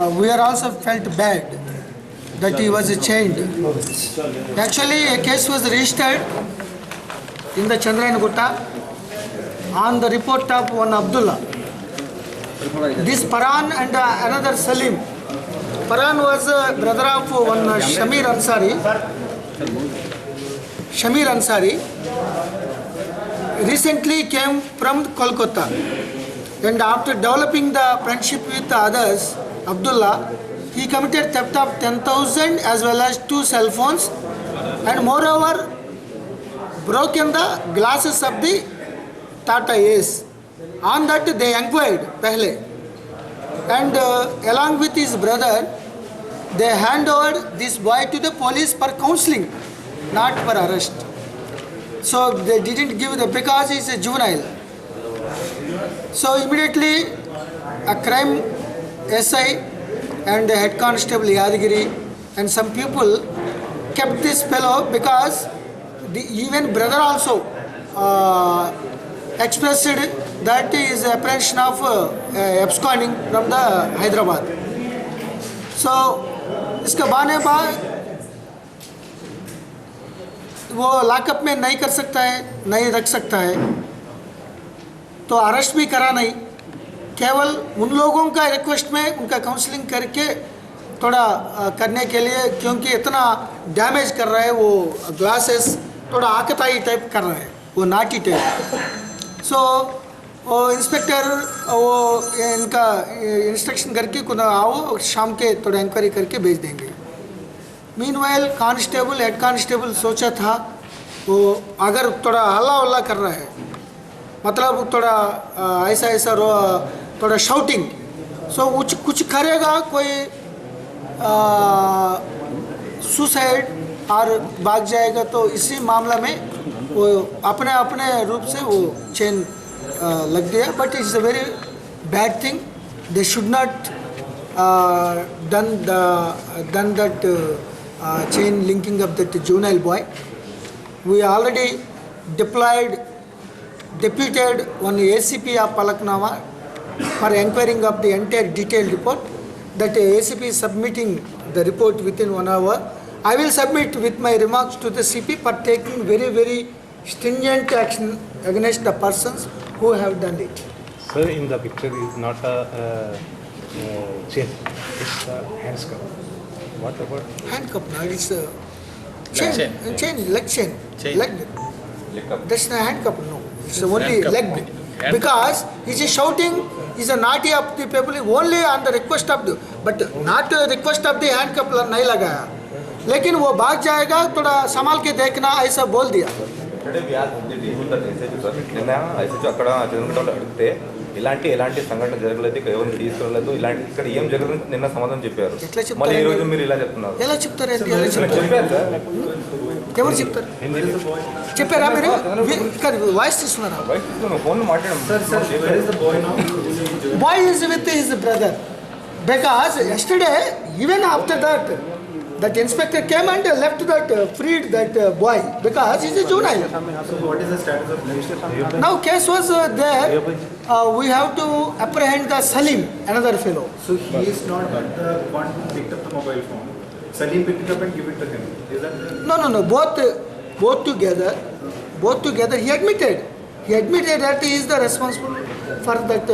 We are also felt bad that he was chained. Actually, a case was registered in the Chandrayanagutta on the report of one Abdullah. This Paran and another Salim. Paran was a brother of one Shamir Ansari. Shamir Ansari recently came from Kolkata, and after developing the friendship with the others, Abdullah, he committed theft of 10,000 as well as 2 cell phones, and moreover broken the glasses of the Tata Ace. On that they inquired pehle, and along with his brother they hand over this boy to the police for counseling, not for arrest. So they didn't give the, because he's a juvenile. So immediately a crime SI and the head constable Yadagiri and some people kept this fellow, because even brother also expressed that he is apprehension of absconding from the Hyderabad. So इसके बहाने बाद वो lockup में नहीं कर सकता है, नहीं रख सकता है, तो अरेस्ट भी करा नहीं, केवल उन लोगों का रिक्वेस्ट में उनका काउंसलिंग करके थोड़ा करने के लिए, क्योंकि इतना डैमेज कर रहा है वो ग्लासेस, थोड़ा आकताई टाइप कर रहा है, वो नाटी टाइप. सो वो इंस्पेक्टर वो इनका इंस्ट्रक्शन करके खुद आओ, शाम के थोड़ा इंक्वायरी करके भेज देंगे. मीनवाइल कांस्टेबल हेड कांस्टेबल सोचा था वो अगर थोड़ा हल्ला वल्ला कर रहा है, मतलब थोड़ा ऐसा ऐसा थोड़ा शाउटिंग, सो कुछ करेगा कोई सुसाइड और भाग जाएगा, तो इसी मामला में वो अपने अपने रूप से वो चेन लग गया. But it's a very bad thing. They should not done that chain linking of that juvenile boy. We already deputed one ACP of Palaknama for inquiring of the entire detailed report. That ACP is submitting the report within 1 hour. I will submit with my remarks to the CP for taking very stringent action against the persons who have done it. Sir, in the picture is not a chain, it's a handcuff. What about? Handcuff, no, it's a chain, leg chain. Leg. That's not handcuff, no. It's only leg. Because he's shouting, he's a naughty of the people only on the request of the, but not the request of the handcuff नहीं लगाया. लेकिन वो भाग जाएगा, थोड़ा संभाल के देखना, ऐसा बोल दिया. ఇలాంటి సంఘటన జరగలేదు, ఎవరిని తీసుకోలేదు, ఇలాంటి ఇక్కడ ఏం జరగదు నిన్న సమాధానం చెప్పారు. మళ్ళీ ఈ రోజు మీరు ఇలా చెప్తున్నారు. ఎలా చెప్తారు? ఎవరు చెప్తారు? చెప్పారా మీరు? వాయిస్ తీసుకున్నారా? ఫోన్ మాట్లాడము. Boy is with his brother, because yesterday even after that inspector came and left that freed that boy because he's a juvenile. So what is the status of registration? Now case was there. We have to apprehend the Salim, another fellow. So he is not the one who picked up the mobile phone. Salim picked it up and give it to him. Is that? No. Both together. He admitted that he is the responsible for that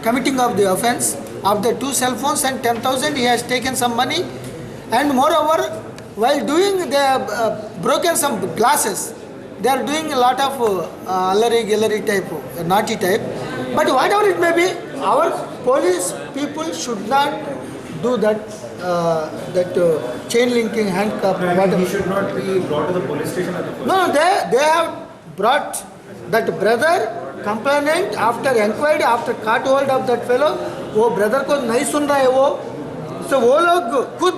committing of the offence of the 2 cell phones and 10,000. He has taken some money. And moreover, while doing, they have broken some glasses. They are doing a lot of allary type, naughty type. But whatever it may be, our police people should not do that chain linking, handcuff. Whatever. He should not be brought to the police station at the first. No, they have brought that brother complainant after inquiry, after caught hold of that fellow. वो brother को नहीं सुन रहा है वो, so वो लोग खुद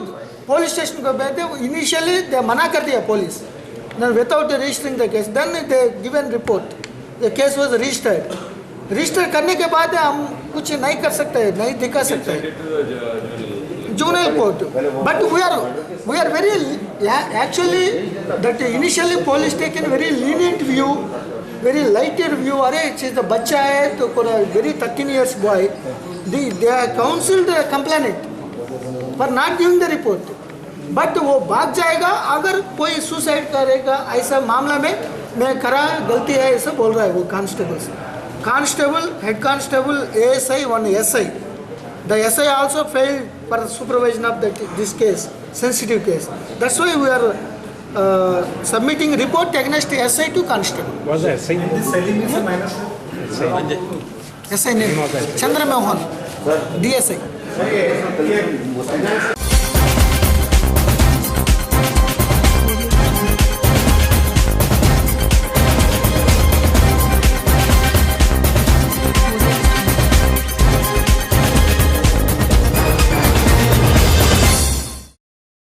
police station को भेजते. इनिशियली दे मना कर दिया police, then without registering the case, then they given report. The case was registered. Register करने के बाद हम कुछ नहीं कर सकते, नहीं दिखा सकते juvenile court. But we are very actually that initially police taken very lenient view, very lighter view. अरे it's the बच्चा है तो very 13 years boy. They counseled the complainant. For not giving the report, but वो भाग जाएगा अगर कोई suicide करेगा ऐसा मामला में मैं करा गलती है ऐसा बोल रहा है वो constable head constable ASI one SI. The SI also failed for the supervision of this case, sensitive case. That's why we are submitting report against SI to constable. Was the SI? This Salim is a minor. SI name Chandra Mohan, DSI.